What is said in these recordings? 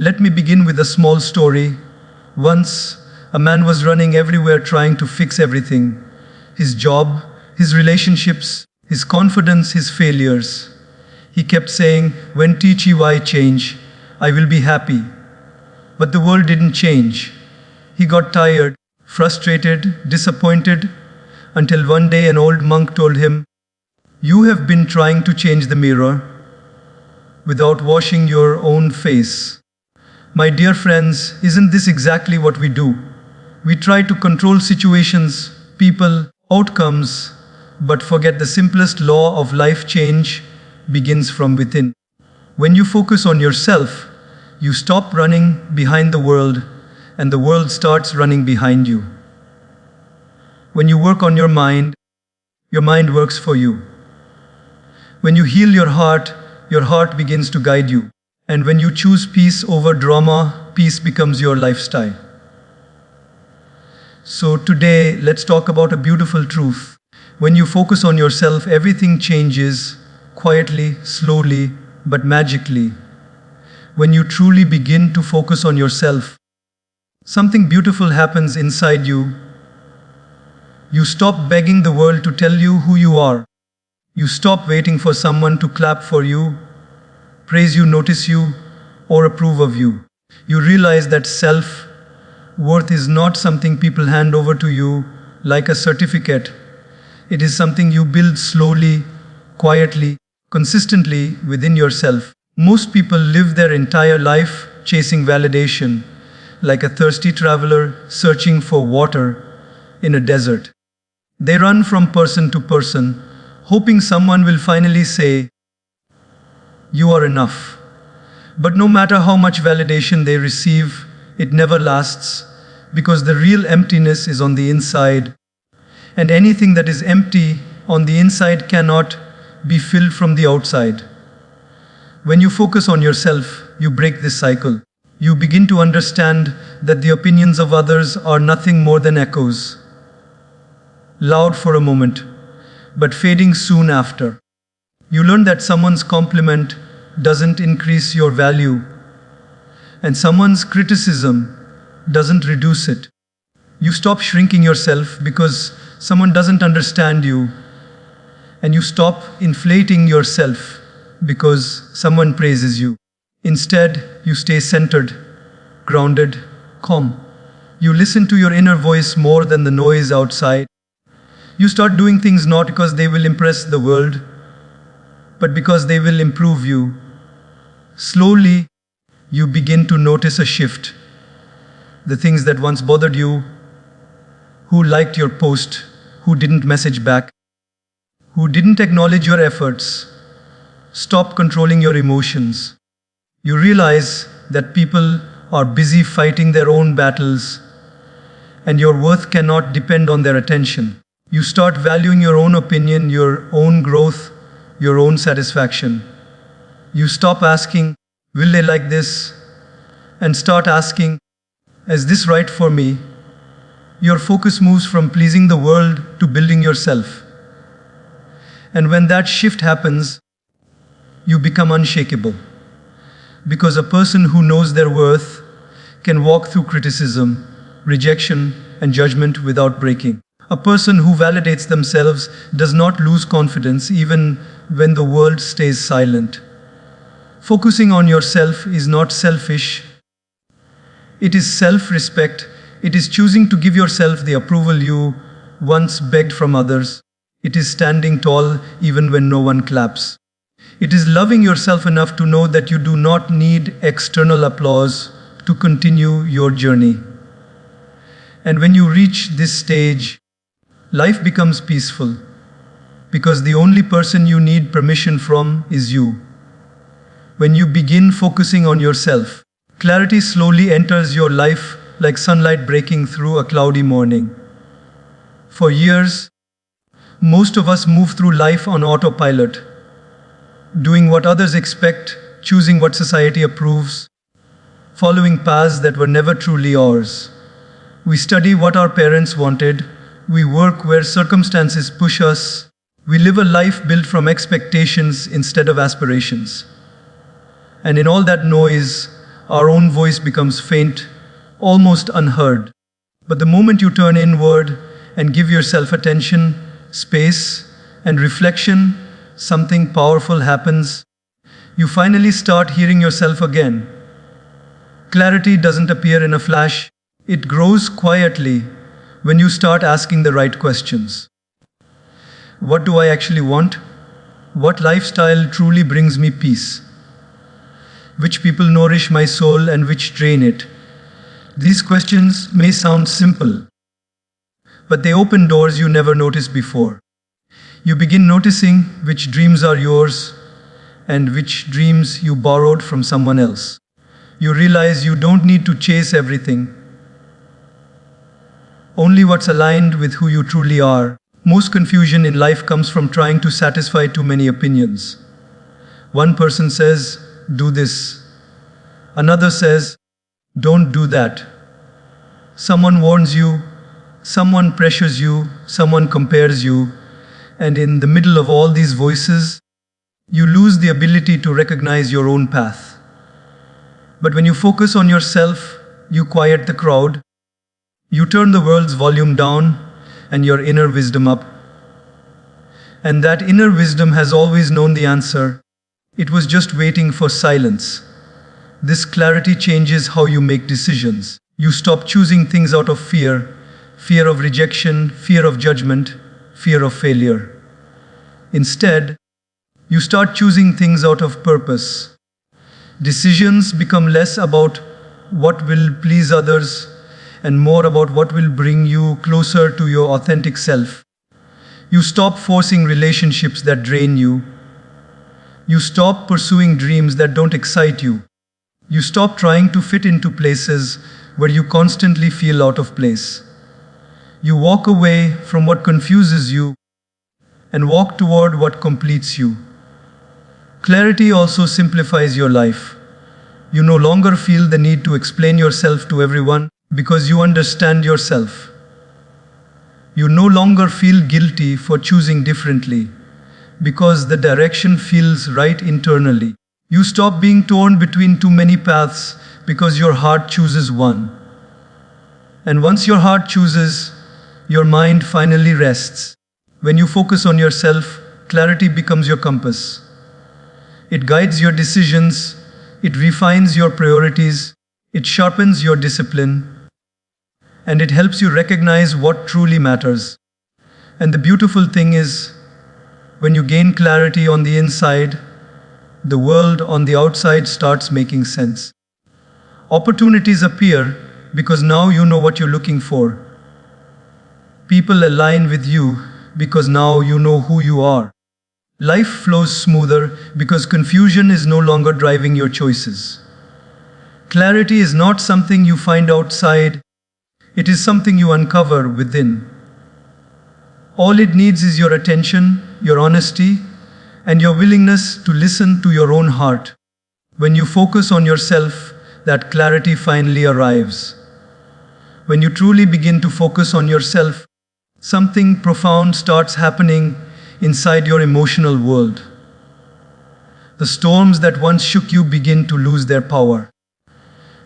Let me begin with a small story. Once, a man was running everywhere trying to fix everything: his job, his relationships, his confidence, his failures. He kept saying, "When TCY change, I will be happy." But the world didn't change. He got tired, frustrated, disappointed, until one day an old monk told him, "You have been trying to change the mirror without washing your own face." My dear friends, isn't this exactly what we do? We try to control situations, people, outcomes, but forget the simplest law of life: change begins from within. When you focus on yourself, you stop running behind the world, and the world starts running behind you. When you work on your mind works for you. When you heal your heart begins to guide you. And when you choose peace over drama, peace becomes your lifestyle. So today, let's talk about a beautiful truth. When you focus on yourself, everything changes, quietly, slowly, but magically. When you truly begin to focus on yourself, something beautiful happens inside you. You stop begging the world to tell you who you are. You stop waiting for someone to clap for you, praise you, notice you, or approve of you. You realize that self-worth is not something people hand over to you like a certificate. It is something you build slowly, quietly, consistently within yourself. Most people live their entire life chasing validation, like a thirsty traveler searching for water in a desert. They run from person to person, hoping someone will finally say, "You are enough." But no matter how much validation they receive, it never lasts, because the real emptiness is on the inside. And anything that is empty on the inside cannot be filled from the outside. When you focus on yourself, you break this cycle. You begin to understand that the opinions of others are nothing more than echoes, loud for a moment, but fading soon after. You learn that someone's compliment doesn't increase your value, and someone's criticism doesn't reduce it. You stop shrinking yourself because someone doesn't understand you, and you stop inflating yourself because someone praises you. Instead, you stay centered, grounded, calm. You listen to your inner voice more than the noise outside. You start doing things not because they will impress the world, but because they will improve you. Slowly, you begin to notice a shift. The things that once bothered you: who liked your post, who didn't message back, who didn't acknowledge your efforts, stop controlling your emotions. You realize that people are busy fighting their own battles, and your worth cannot depend on their attention. You start valuing your own opinion, your own growth, your own satisfaction. You stop asking, "Will they like this?" and start asking, "Is this right for me?" Your focus moves from pleasing the world to building yourself. And when that shift happens, you become unshakable. Because a person who knows their worth can walk through criticism, rejection, and judgment without breaking. A person who validates themselves does not lose confidence even when the world stays silent. Focusing on yourself is not selfish. It is self-respect. It is choosing to give yourself the approval you once begged from others. It is standing tall even when no one claps. It is loving yourself enough to know that you do not need external applause to continue your journey. And when you reach this stage, life becomes peaceful, because the only person you need permission from is you. When you begin focusing on yourself, clarity slowly enters your life like sunlight breaking through a cloudy morning. For years, most of us move through life on autopilot, doing what others expect, choosing what society approves, following paths that were never truly ours. We study what our parents wanted, we work where circumstances push us, we live a life built from expectations instead of aspirations. And in all that noise, our own voice becomes faint, almost unheard. But the moment you turn inward and give yourself attention, space, and reflection, something powerful happens. You finally start hearing yourself again. Clarity doesn't appear in a flash, it grows quietly when you start asking the right questions. What do I actually want? What lifestyle truly brings me peace? Which people nourish my soul and which drain it? These questions may sound simple, but they open doors you never noticed before. You begin noticing which dreams are yours and which dreams you borrowed from someone else. You realize you don't need to chase everything, only what's aligned with who you truly are. Most confusion in life comes from trying to satisfy too many opinions. One person says, do this. Another says, don't do that. Someone warns you, someone pressures you, someone compares you, and in the middle of all these voices, you lose the ability to recognize your own path. But when you focus on yourself, you quiet the crowd, you turn the world's volume down and your inner wisdom up. And that inner wisdom has always known the answer. It was just waiting for silence. This clarity changes how you make decisions. You stop choosing things out of fear, fear of rejection, fear of judgment, fear of failure. Instead, you start choosing things out of purpose. Decisions become less about what will please others and more about what will bring you closer to your authentic self. You stop forcing relationships that drain you. You stop pursuing dreams that don't excite you. You stop trying to fit into places where you constantly feel out of place. You walk away from what confuses you and walk toward what completes you. Clarity also simplifies your life. You no longer feel the need to explain yourself to everyone because you understand yourself. You no longer feel guilty for choosing differently because the direction feels right internally. You stop being torn between too many paths because your heart chooses one. And once your heart chooses, your mind finally rests. When you focus on yourself, clarity becomes your compass. It guides your decisions, it refines your priorities, it sharpens your discipline, and it helps you recognize what truly matters. And the beautiful thing is, when you gain clarity on the inside, the world on the outside starts making sense. Opportunities appear because now you know what you're looking for. People align with you because now you know who you are. Life flows smoother because confusion is no longer driving your choices. Clarity is not something you find outside, it is something you uncover within. All it needs is your attention, your honesty, and your willingness to listen to your own heart. When you focus on yourself, that clarity finally arrives. When you truly begin to focus on yourself, something profound starts happening inside your emotional world. The storms that once shook you begin to lose their power.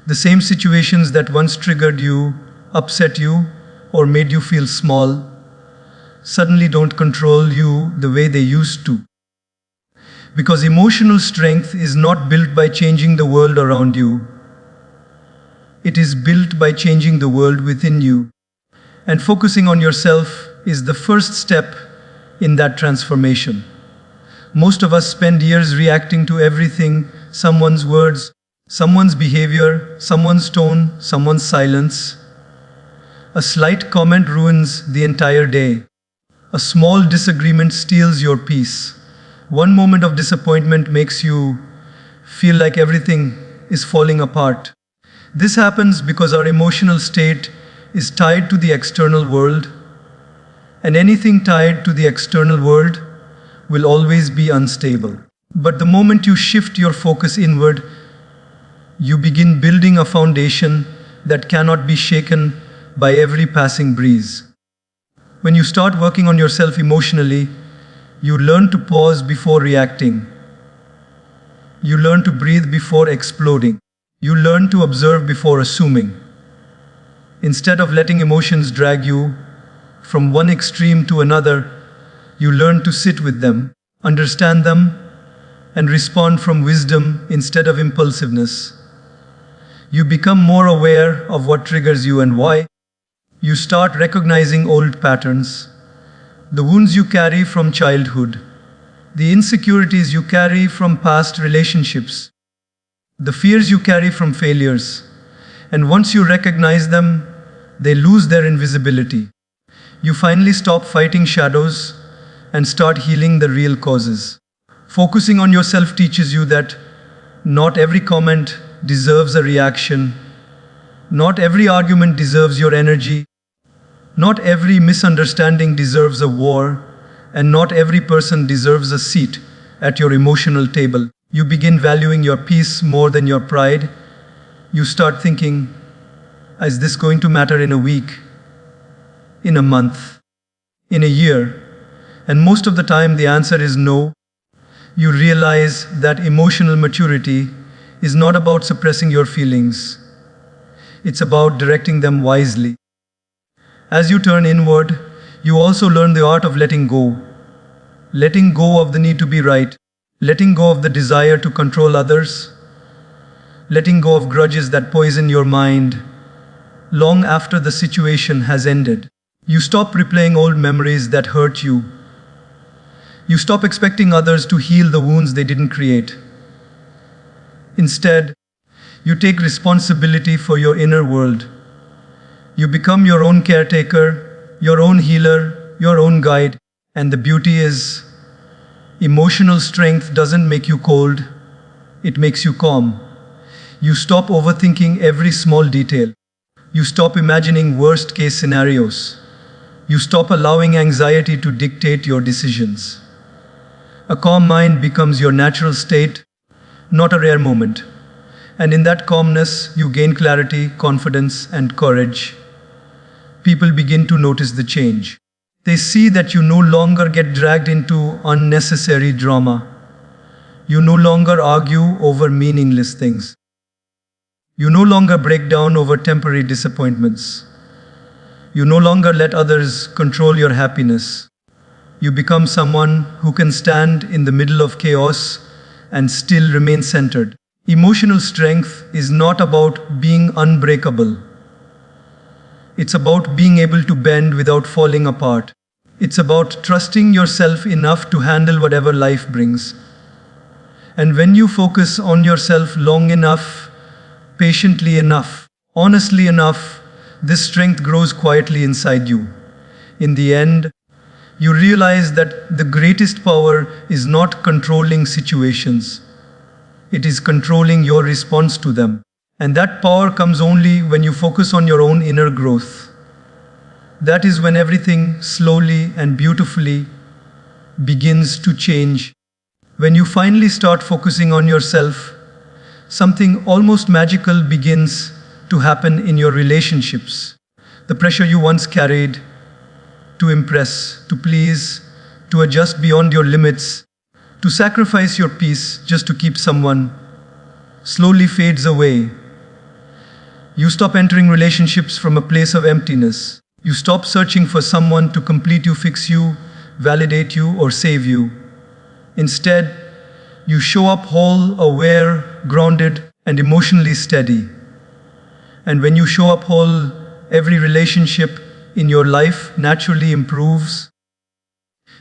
The same situations that once triggered you, upset you, or made you feel small, suddenly don't control you the way they used to. Because emotional strength is not built by changing the world around you. It is built by changing the world within you. And focusing on yourself is the first step in that transformation. Most of us spend years reacting to everything, someone's words, someone's behavior, someone's tone, someone's silence. A slight comment ruins the entire day. A small disagreement steals your peace. One moment of disappointment makes you feel like everything is falling apart. This happens because our emotional state is tied to the external world, and anything tied to the external world will always be unstable. But the moment you shift your focus inward, you begin building a foundation that cannot be shaken by every passing breeze. When you start working on yourself emotionally, you learn to pause before reacting. You learn to breathe before exploding. You learn to observe before assuming. Instead of letting emotions drag you from one extreme to another, you learn to sit with them, understand them, and respond from wisdom instead of impulsiveness. You become more aware of what triggers you and why. You start recognizing old patterns, the wounds you carry from childhood, the insecurities you carry from past relationships, the fears you carry from failures. And once you recognize them, they lose their invisibility. You finally stop fighting shadows and start healing the real causes. Focusing on yourself teaches you that not every comment deserves a reaction, not every argument deserves your energy, not every misunderstanding deserves a war, and not every person deserves a seat at your emotional table. You begin valuing your peace more than your pride. You start thinking, is this going to matter in a week, in a month, in a year? And most of the time the answer is no. You realize that emotional maturity is not about suppressing your feelings. It's about directing them wisely. As you turn inward, you also learn the art of letting go. Letting go of the need to be right. Letting go of the desire to control others. Letting go of grudges that poison your mind long after the situation has ended. You stop replaying old memories that hurt you. You stop expecting others to heal the wounds they didn't create. Instead, you take responsibility for your inner world. You become your own caretaker, your own healer, your own guide. And the beauty is, emotional strength doesn't make you cold, it makes you calm. You stop overthinking every small detail. You stop imagining worst-case scenarios. You stop allowing anxiety to dictate your decisions. A calm mind becomes your natural state, not a rare moment. And in that calmness, you gain clarity, confidence, and courage. People begin to notice the change. They see that you no longer get dragged into unnecessary drama. You no longer argue over meaningless things. You no longer break down over temporary disappointments. You no longer let others control your happiness. You become someone who can stand in the middle of chaos and still remain centered. Emotional strength is not about being unbreakable. It's about being able to bend without falling apart. It's about trusting yourself enough to handle whatever life brings. And when you focus on yourself long enough, patiently enough, honestly enough, this strength grows quietly inside you. In the end, you realize that the greatest power is not controlling situations. It is controlling your response to them. And that power comes only when you focus on your own inner growth. That is when everything slowly and beautifully begins to change. When you finally start focusing on yourself, something almost magical begins to happen in your relationships. The pressure you once carried to impress, to please, to adjust beyond your limits, to sacrifice your peace just to keep someone, slowly fades away. You stop entering relationships from a place of emptiness. You stop searching for someone to complete you, fix you, validate you, or save you. Instead, you show up whole, aware, grounded, and emotionally steady. And when you show up whole, every relationship in your life naturally improves.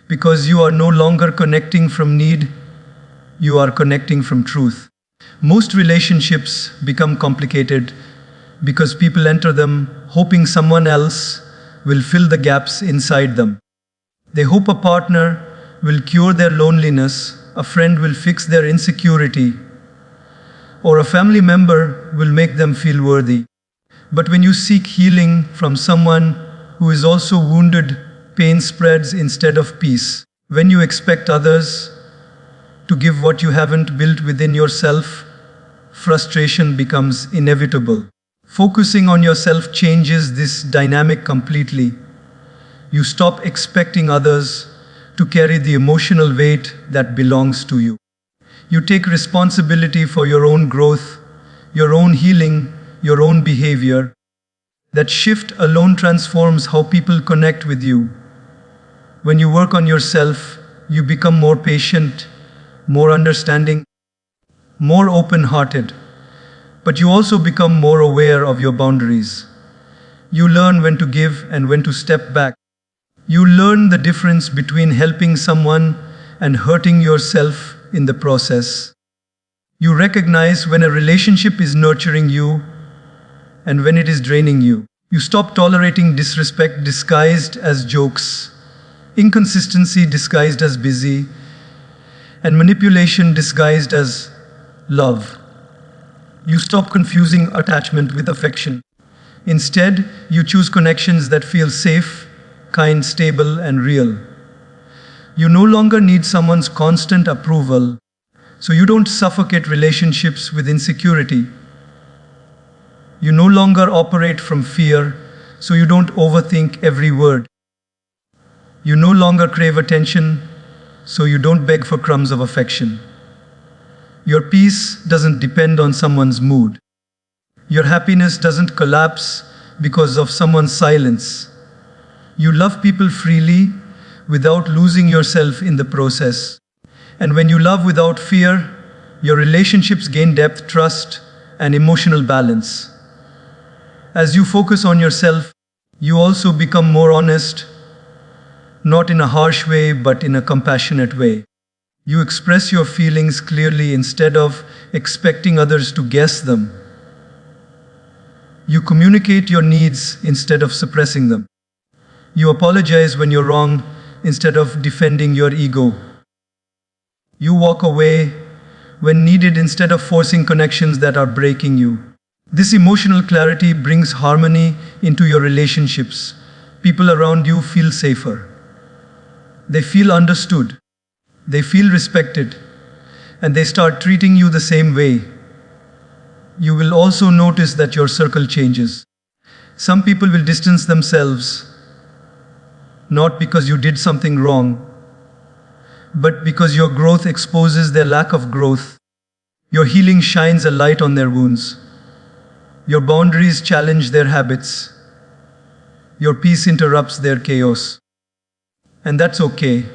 Because you are no longer connecting from need, you are connecting from truth. Most relationships become complicated because people enter them hoping someone else will fill the gaps inside them. They hope a partner will cure their loneliness, a friend will fix their insecurity, or a family member will make them feel worthy. But when you seek healing from someone who is also wounded, pain spreads instead of peace. When you expect others to give what you haven't built within yourself, frustration becomes inevitable. Focusing on yourself changes this dynamic completely. You stop expecting others to carry the emotional weight that belongs to you. You take responsibility for your own growth. your own healing, your own behavior. That shift alone transforms how people connect with you. When you work on yourself, you become more patient, more understanding, more open-hearted. But you also become more aware of your boundaries. You learn when to give and when to step back. You learn the difference between helping someone and hurting yourself in the process. You recognize when a relationship is nurturing you and when it is draining you. You stop tolerating disrespect disguised as jokes, inconsistency disguised as busy, and manipulation disguised as love. You stop confusing attachment with affection. Instead, you choose connections that feel safe, kind, stable, and real. You no longer need someone's constant approval, so you don't suffocate relationships with insecurity. You no longer operate from fear, so you don't overthink every word. You no longer crave attention, so you don't beg for crumbs of affection. Your peace doesn't depend on someone's mood. Your happiness doesn't collapse because of someone's silence. You love people freely without losing yourself in the process. And when you love without fear, your relationships gain depth, trust, and emotional balance. As you focus on yourself, you also become more honest, not in a harsh way, but in a compassionate way. You express your feelings clearly instead of expecting others to guess them. You communicate your needs instead of suppressing them. You apologize when you're wrong instead of defending your ego. You walk away when needed instead of forcing connections that are breaking you. This emotional clarity brings harmony into your relationships. People around you feel safer. They feel understood. They feel respected. And they start treating you the same way. You will also notice that your circle changes. Some people will distance themselves, not because you did something wrong, but because your growth exposes their lack of growth. Your healing shines a light on their wounds. Your boundaries challenge their habits. Your peace interrupts their chaos. And that's okay.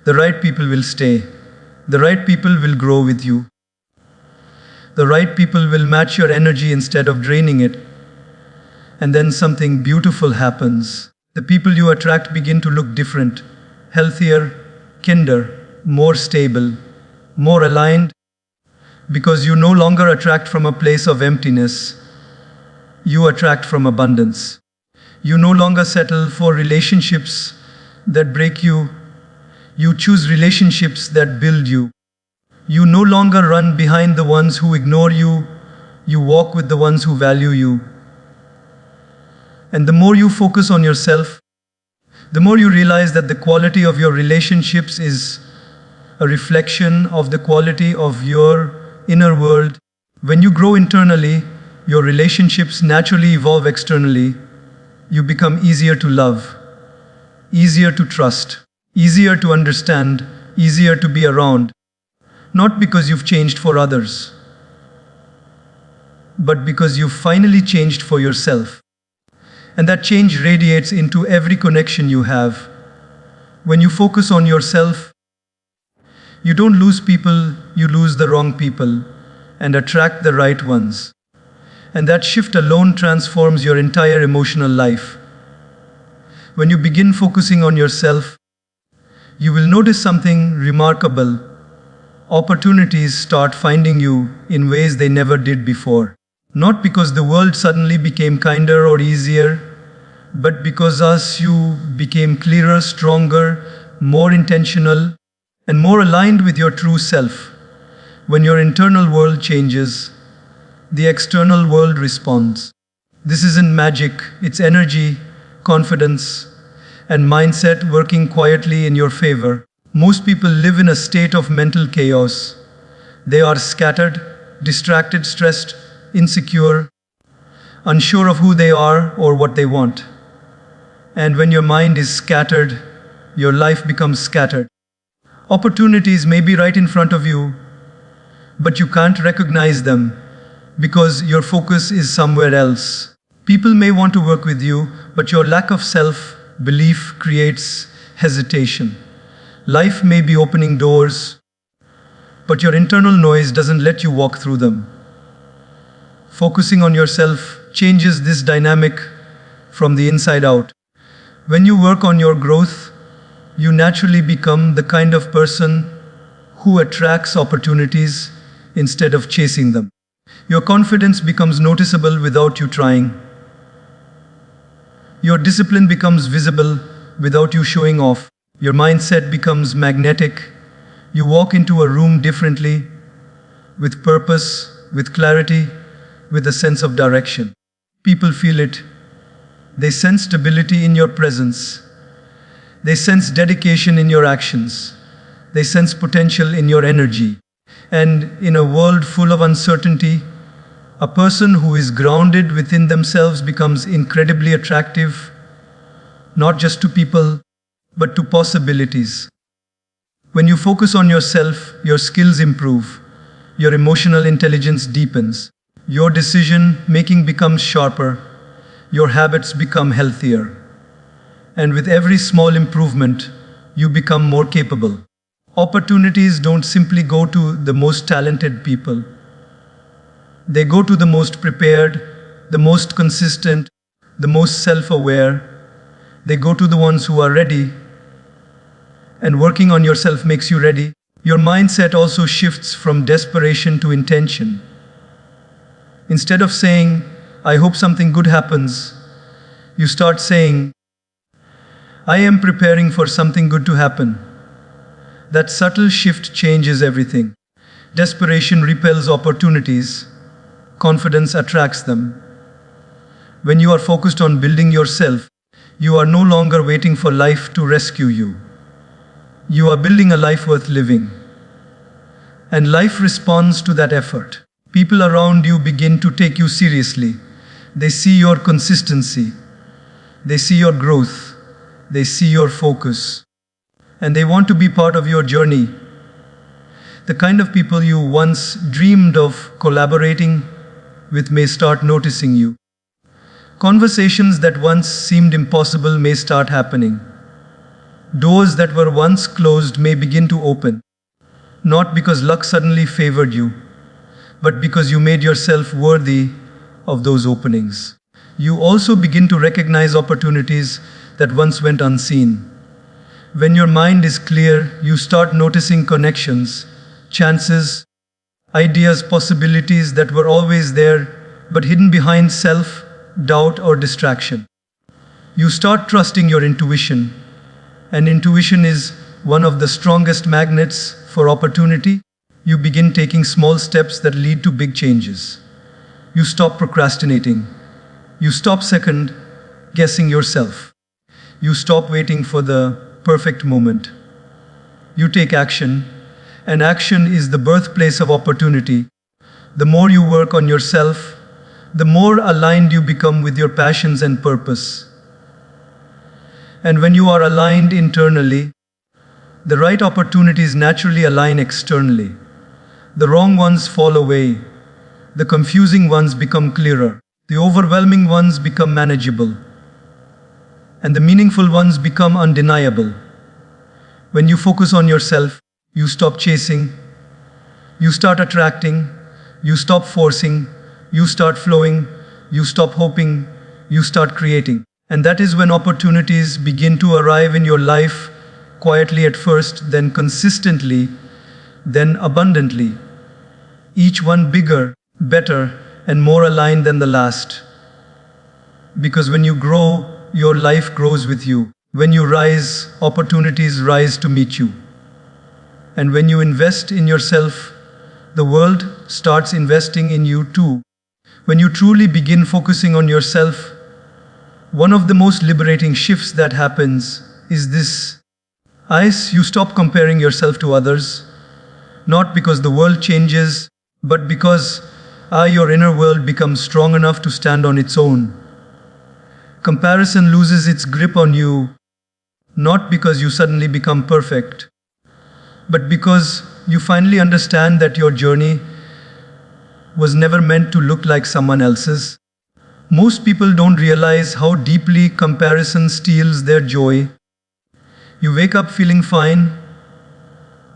The right people will stay. The right people will grow with you. The right people will match your energy instead of draining it. And then something beautiful happens. The people you attract begin to look different, healthier, kinder, more stable, more aligned, because you no longer attract from a place of emptiness. You attract from abundance. You no longer settle for relationships that break you. You choose relationships that build you. You no longer run behind the ones who ignore you. You walk with the ones who value you. And the more you focus on yourself, the more you realize that the quality of your relationships is a reflection of the quality of your inner world. When you grow internally, your relationships naturally evolve externally. You become easier to love, easier to trust, easier to understand, easier to be around. Not because you've changed for others, but because you've finally changed for yourself. And that change radiates into every connection you have. When you focus on yourself, you don't lose people, you lose the wrong people and attract the right ones. And that shift alone transforms your entire emotional life. When you begin focusing on yourself, you will notice something remarkable. Opportunities start finding you in ways they never did before. Not because the world suddenly became kinder or easier, but because you became clearer, stronger, more intentional, and more aligned with your true self. When your internal world changes, the external world responds. This isn't magic, it's energy, confidence, and mindset working quietly in your favor. Most people live in a state of mental chaos. They are scattered, distracted, stressed, insecure, unsure of who they are or what they want. And when your mind is scattered, your life becomes scattered. Opportunities may be right in front of you, but you can't recognize them because your focus is somewhere else. People may want to work with you, but your lack of self-belief creates hesitation. Life may be opening doors, but your internal noise doesn't let you walk through them. Focusing on yourself changes this dynamic from the inside out. When you work on your growth, you naturally become the kind of person who attracts opportunities instead of chasing them. Your confidence becomes noticeable without you trying. Your discipline becomes visible without you showing off. Your mindset becomes magnetic. You walk into a room differently, with purpose, with clarity, with a sense of direction. People feel it. They sense stability in your presence. They sense dedication in your actions. They sense potential in your energy. And in a world full of uncertainty, a person who is grounded within themselves becomes incredibly attractive, not just to people, but to possibilities. When you focus on yourself, your skills improve, your emotional intelligence deepens, your decision-making becomes sharper, your habits become healthier. And with every small improvement, you become more capable. Opportunities don't simply go to the most talented people. They go to the most prepared, the most consistent, the most self-aware. They go to the ones who are ready. And working on yourself makes you ready. Your mindset also shifts from desperation to intention. Instead of saying, I hope something good happens, you start saying, I am preparing for something good to happen. That subtle shift changes everything. Desperation repels opportunities. Confidence attracts them. When you are focused on building yourself, you are no longer waiting for life to rescue you. You are building a life worth living. And life responds to that effort. People around you begin to take you seriously. They see your consistency. They see your growth. They see your focus. And they want to be part of your journey. The kind of people you once dreamed of collaborating with may start noticing you. Conversations that once seemed impossible may start happening. Doors that were once closed may begin to open. Not because luck suddenly favored you, but because you made yourself worthy of those openings. You also begin to recognize opportunities that once went unseen. When your mind is clear, you start noticing connections, chances, ideas, possibilities that were always there, but hidden behind self-doubt or distraction. You start trusting your intuition, and intuition is one of the strongest magnets for opportunity. You begin taking small steps that lead to big changes. You stop procrastinating. You stop second-guessing yourself. You stop waiting for the perfect moment. You take action, and action is the birthplace of opportunity. The more you work on yourself, the more aligned you become with your passions and purpose. And when you are aligned internally, the right opportunities naturally align externally. The wrong ones fall away. The confusing ones become clearer. The overwhelming ones become manageable. And the meaningful ones become undeniable. When you focus on yourself, you stop chasing, you start attracting, you stop forcing, you start flowing, you stop hoping, you start creating. And that is when opportunities begin to arrive in your life, quietly at first, then consistently, then abundantly. Each one bigger, better, and more aligned than the last. Because when you grow, your life grows with you. When you rise, opportunities rise to meet you. And when you invest in yourself, the world starts investing in you too. When you truly begin focusing on yourself, one of the most liberating shifts that happens is this. You stop comparing yourself to others, not because the world changes, but because your inner world becomes strong enough to stand on its own. Comparison loses its grip on you, not because you suddenly become perfect, but because you finally understand that your journey was never meant to look like someone else's. Most people don't realize how deeply comparison steals their joy. You wake up feeling fine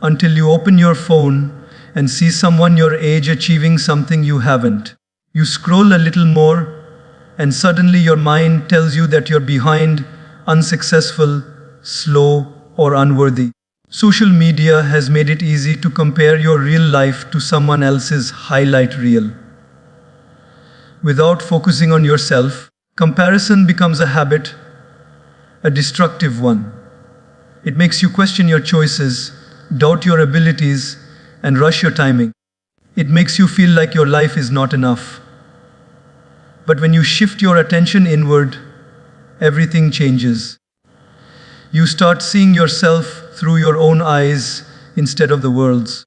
until you open your phone and see someone your age achieving something you haven't. You scroll a little more, and suddenly your mind tells you that you're behind, unsuccessful, slow, or unworthy. Social media has made it easy to compare your real life to someone else's highlight reel. Without focusing on yourself, comparison becomes a habit, a destructive one. It makes you question your choices, doubt your abilities, and rush your timing. It makes you feel like your life is not enough. But when you shift your attention inward, everything changes. You start seeing yourself through your own eyes instead of the world's.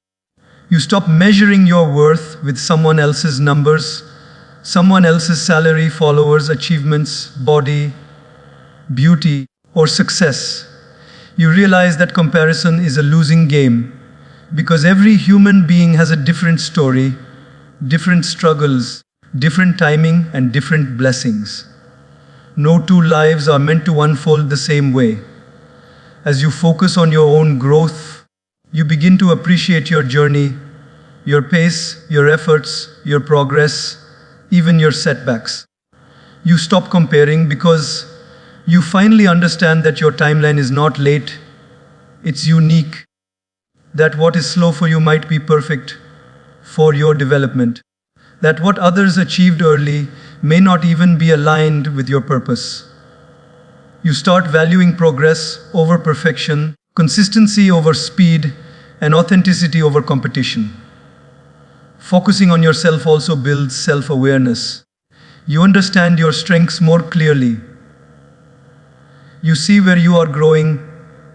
You stop measuring your worth with someone else's numbers, someone else's salary, followers, achievements, body, beauty, or success. You realize that comparison is a losing game because every human being has a different story, different struggles, different timing, and different blessings. No two lives are meant to unfold the same way. As you focus on your own growth, you begin to appreciate your journey, your pace, your efforts, your progress, even your setbacks. You stop comparing because you finally understand that your timeline is not late, it's unique. That what is slow for you might be perfect for your development. That what others achieved early may not even be aligned with your purpose. You start valuing progress over perfection, consistency over speed, and authenticity over competition. Focusing on yourself also builds self-awareness. You understand your strengths more clearly. You see where you are growing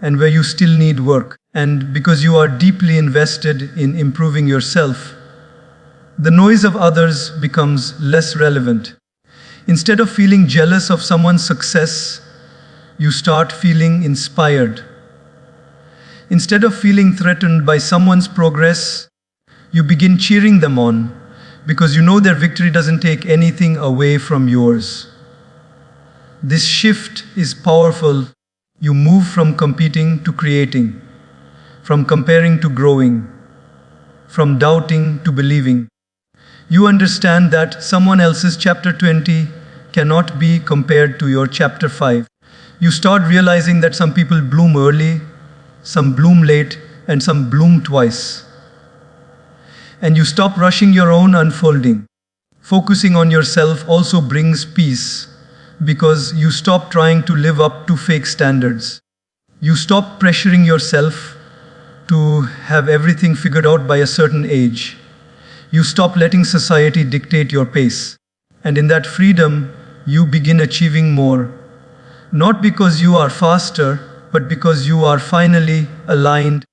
and where you still need work. And because you are deeply invested in improving yourself, the noise of others becomes less relevant. Instead of feeling jealous of someone's success, you start feeling inspired. Instead of feeling threatened by someone's progress, you begin cheering them on because you know their victory doesn't take anything away from yours. This shift is powerful. You move from competing to creating, from comparing to growing, from doubting to believing. You understand that someone else's chapter 20 cannot be compared to your chapter 5. You start realizing that some people bloom early, some bloom late, and some bloom twice. And you stop rushing your own unfolding. Focusing on yourself also brings peace because you stop trying to live up to fake standards. You stop pressuring yourself to have everything figured out by a certain age. You stop letting society dictate your pace. And in that freedom, you begin achieving more. Not because you are faster, but because you are finally aligned.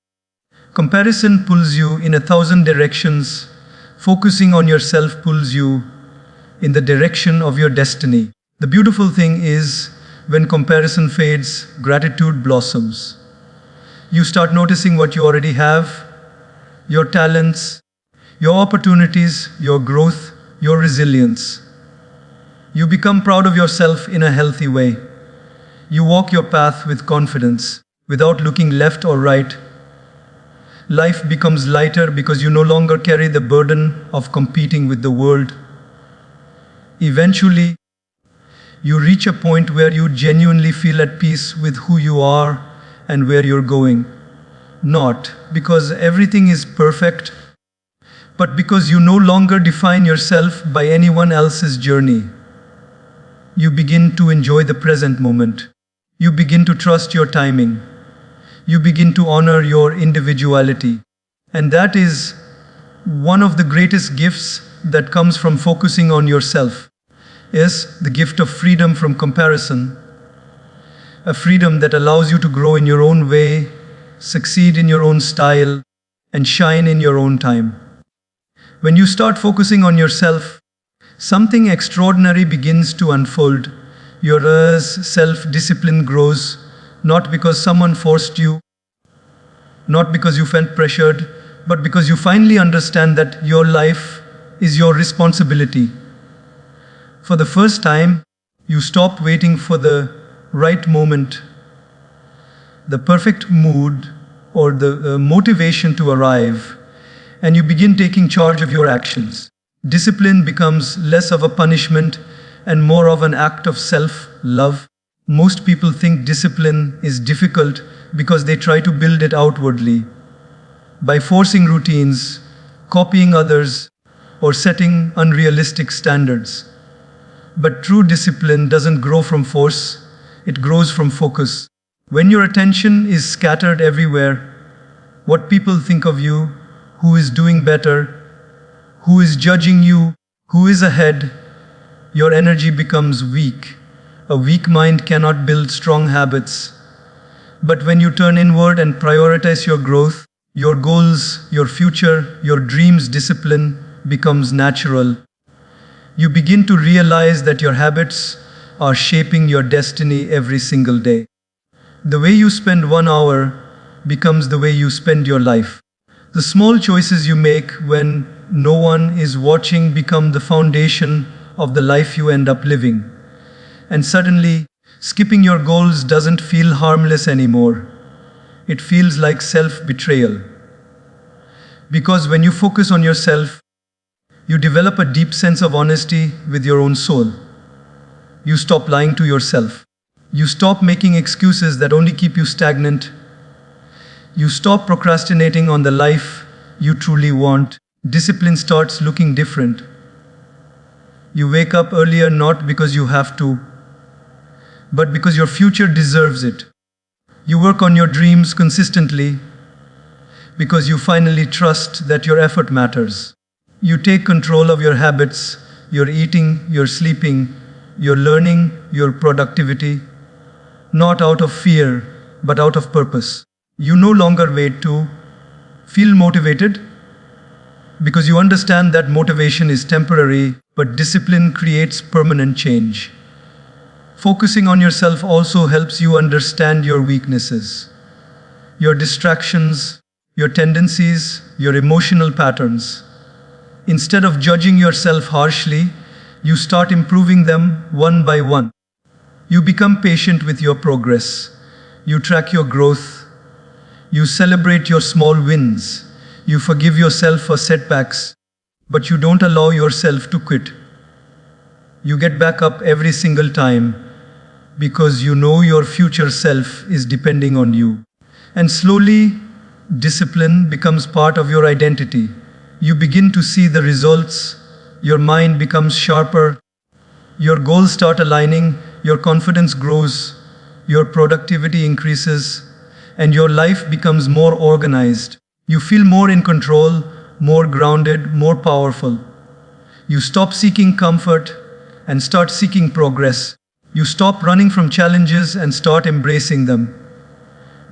Comparison pulls you in 1,000 directions. Focusing on yourself pulls you in the direction of your destiny. The beautiful thing is, when comparison fades, gratitude blossoms. You start noticing what you already have, your talents, your opportunities, your growth, your resilience. You become proud of yourself in a healthy way. You walk your path with confidence, without looking left or right. Life becomes lighter because you no longer carry the burden of competing with the world. Eventually, you reach a point where you genuinely feel at peace with who you are and where you're going. Not because everything is perfect, but because you no longer define yourself by anyone else's journey. You begin to enjoy the present moment. You begin to trust your timing. You begin to honor your individuality. And that is one of the greatest gifts that comes from focusing on yourself, is the gift of freedom from comparison. A freedom that allows you to grow in your own way, succeed in your own style, and shine in your own time. When you start focusing on yourself, something extraordinary begins to unfold. Your self-discipline grows, not because someone forced you, not because you felt pressured, but because you finally understand that your life is your responsibility. For the first time, you stop waiting for the right moment, the perfect mood, or the motivation to arrive, and you begin taking charge of your actions. Discipline becomes less of a punishment and more of an act of self-love. Most people think discipline is difficult because they try to build it outwardly, by forcing routines, copying others, or setting unrealistic standards. But true discipline doesn't grow from force, it grows from focus. When your attention is scattered everywhere, what people think of you, who is doing better, who is judging you, who is ahead, your energy becomes weak. A weak mind cannot build strong habits. But when you turn inward and prioritize your growth, your goals, your future, your dreams, discipline becomes natural. You begin to realize that your habits are shaping your destiny every single day. The way you spend 1 hour becomes the way you spend your life. The small choices you make when no one is watching become the foundation of the life you end up living. And suddenly, skipping your goals doesn't feel harmless anymore. It feels like self-betrayal. Because when you focus on yourself, you develop a deep sense of honesty with your own soul. You stop lying to yourself. You stop making excuses that only keep you stagnant. You stop procrastinating on the life you truly want. Discipline starts looking different. You wake up earlier not because you have to, but because your future deserves it. You work on your dreams consistently because you finally trust that your effort matters. You take control of your habits, your eating, your sleeping, your learning, your productivity, not out of fear, but out of purpose. You no longer wait to feel motivated because you understand that motivation is temporary, but discipline creates permanent change. Focusing on yourself also helps you understand your weaknesses, your distractions, your tendencies, your emotional patterns. Instead of judging yourself harshly, you start improving them one by one. You become patient with your progress. You track your growth. You celebrate your small wins. You forgive yourself for setbacks, but you don't allow yourself to quit. You get back up every single time because you know your future self is depending on you. And slowly, discipline becomes part of your identity. You begin to see the results, your mind becomes sharper, your goals start aligning, your confidence grows, your productivity increases, and your life becomes more organized. You feel more in control, more grounded, more powerful. You stop seeking comfort and start seeking progress. You stop running from challenges and start embracing them.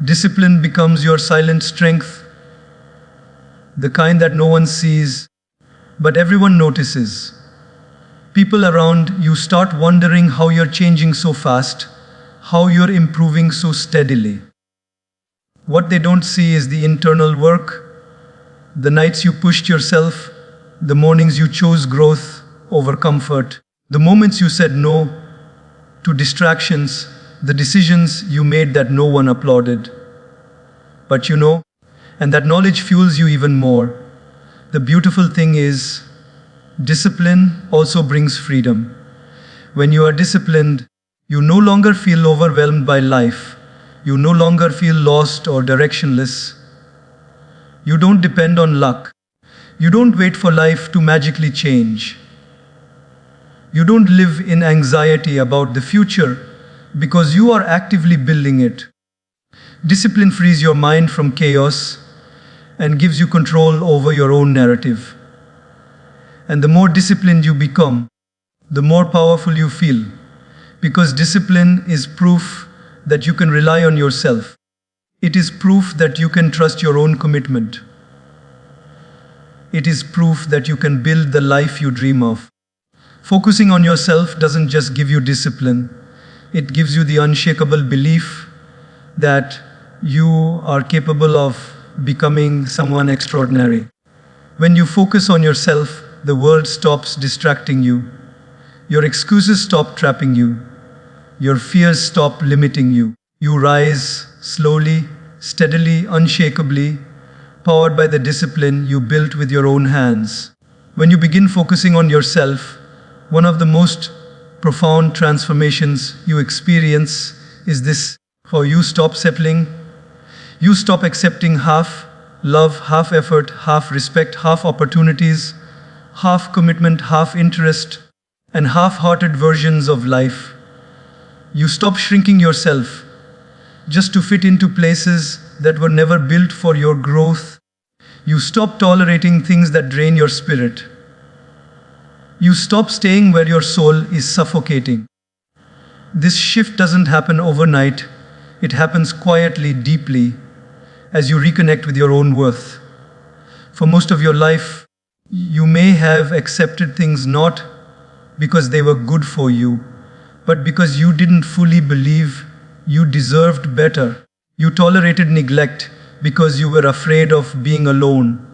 Discipline becomes your silent strength, the kind that no one sees, but everyone notices. People around you start wondering how you're changing so fast, how you're improving so steadily. What they don't see is the internal work, the nights you pushed yourself, the mornings you chose growth over comfort, the moments you said no to distractions, the decisions you made that no one applauded. But you know, and that knowledge fuels you even more. The beautiful thing is, discipline also brings freedom. When you are disciplined, you no longer feel overwhelmed by life. You no longer feel lost or directionless. You don't depend on luck. You don't wait for life to magically change. You don't live in anxiety about the future because you are actively building it. Discipline frees your mind from chaos and gives you control over your own narrative. And the more disciplined you become, the more powerful you feel, because discipline is proof that you can rely on yourself. It is proof that you can trust your own commitment. It is proof that you can build the life you dream of. Focusing on yourself doesn't just give you discipline, it gives you the unshakable belief that you are capable of becoming someone extraordinary. When you focus on yourself, the world stops distracting you. Your excuses stop trapping you. Your fears stop limiting you. You rise slowly, steadily, unshakably, powered by the discipline you built with your own hands. When you begin focusing on yourself, one of the most profound transformations you experience is this: for you stop settling. You stop accepting half love, half effort, half respect, half opportunities, half commitment, half interest, and half-hearted versions of life. You stop shrinking yourself just to fit into places that were never built for your growth. You stop tolerating things that drain your spirit. You stop staying where your soul is suffocating. This shift doesn't happen overnight. It happens quietly, deeply, as you reconnect with your own worth. For most of your life, you may have accepted things not because they were good for you, but because you didn't fully believe you deserved better. You tolerated neglect because you were afraid of being alone.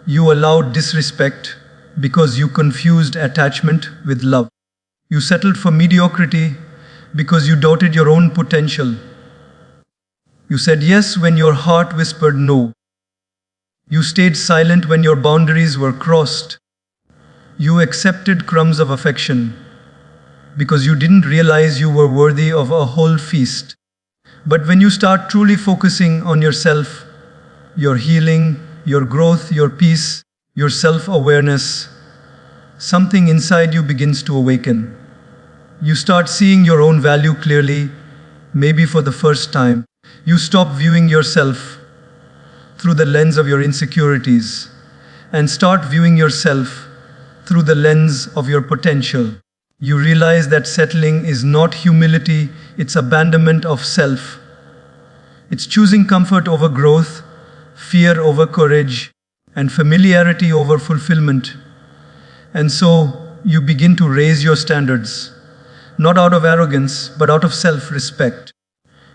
You allowed disrespect because you confused attachment with love. You settled for mediocrity because you doubted your own potential. You said yes when your heart whispered no. You stayed silent when your boundaries were crossed. You accepted crumbs of affection because you didn't realize you were worthy of a whole feast. But when you start truly focusing on yourself, your healing, your growth, your peace, your self-awareness, something inside you begins to awaken. You start seeing your own value clearly, maybe for the first time. You stop viewing yourself through the lens of your insecurities and start viewing yourself through the lens of your potential. You realize that settling is not humility, it's abandonment of self. It's choosing comfort over growth, fear over courage, and familiarity over fulfillment. And so you begin to raise your standards, not out of arrogance, but out of self-respect.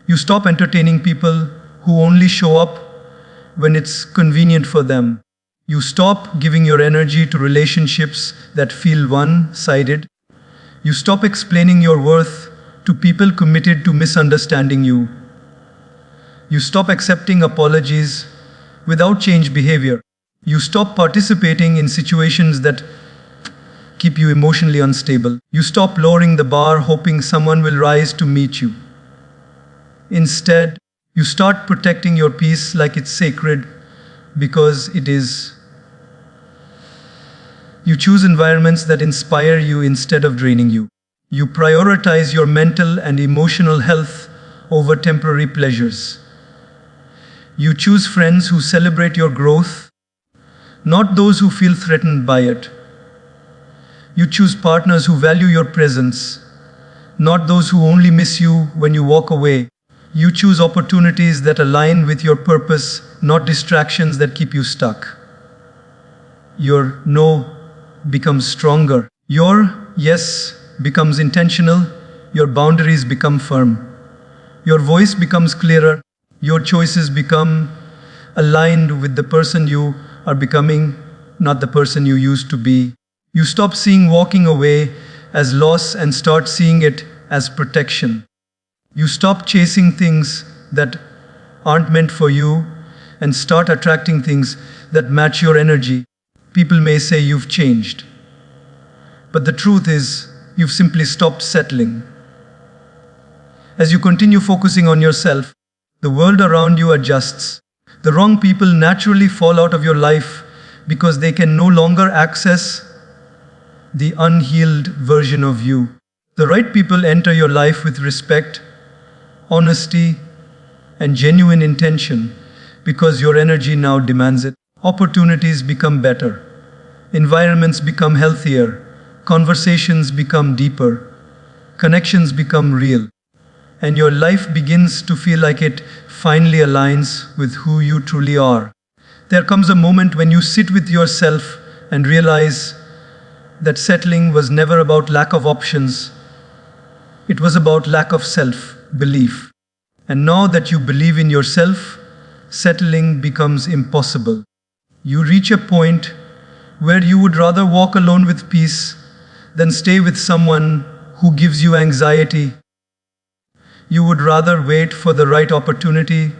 You stop entertaining people who only show up when it's convenient for them. You stop giving your energy to relationships that feel one-sided. You stop explaining your worth to people committed to misunderstanding you. You stop accepting apologies without change behavior. You stop participating in situations that keep you emotionally unstable. You stop lowering the bar hoping someone will rise to meet you. Instead, you start protecting your peace like it's sacred because it is. You choose environments that inspire you instead of draining you. You prioritize your mental and emotional health over temporary pleasures. You choose friends who celebrate your growth, not those who feel threatened by it. You choose partners who value your presence, not those who only miss you when you walk away. You choose opportunities that align with your purpose, not distractions that keep you stuck. Your no becomes stronger. Your yes becomes intentional. Your boundaries become firm. Your voice becomes clearer. Your choices become aligned with the person you are becoming, not the person you used to be. You stop seeing walking away as loss and start seeing it as protection. You stop chasing things that aren't meant for you and start attracting things that match your energy. People may say you've changed, but the truth is you've simply stopped settling. As you continue focusing on yourself, the world around you adjusts. The wrong people naturally fall out of your life because they can no longer access the unhealed version of you. The right people enter your life with respect, honesty, and genuine intention because your energy now demands it. Opportunities become better. Environments become healthier. Conversations become deeper. Connections become real. And your life begins to feel like it finally aligns with who you truly are. There comes a moment when you sit with yourself and realize that settling was never about lack of options. It was about lack of self-belief. And now that you believe in yourself, settling becomes impossible. You reach a point where you would rather walk alone with peace than stay with someone who gives you anxiety. You would rather wait for the right opportunity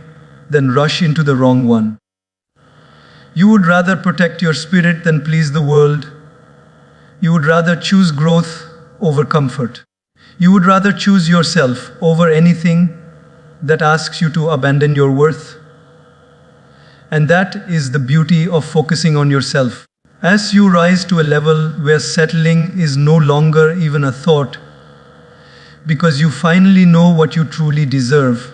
than rush into the wrong one. You would rather protect your spirit than please the world. You would rather choose growth over comfort. You would rather choose yourself over anything that asks you to abandon your worth. And that is the beauty of focusing on yourself. As you rise to a level where settling is no longer even a thought, because you finally know what you truly deserve,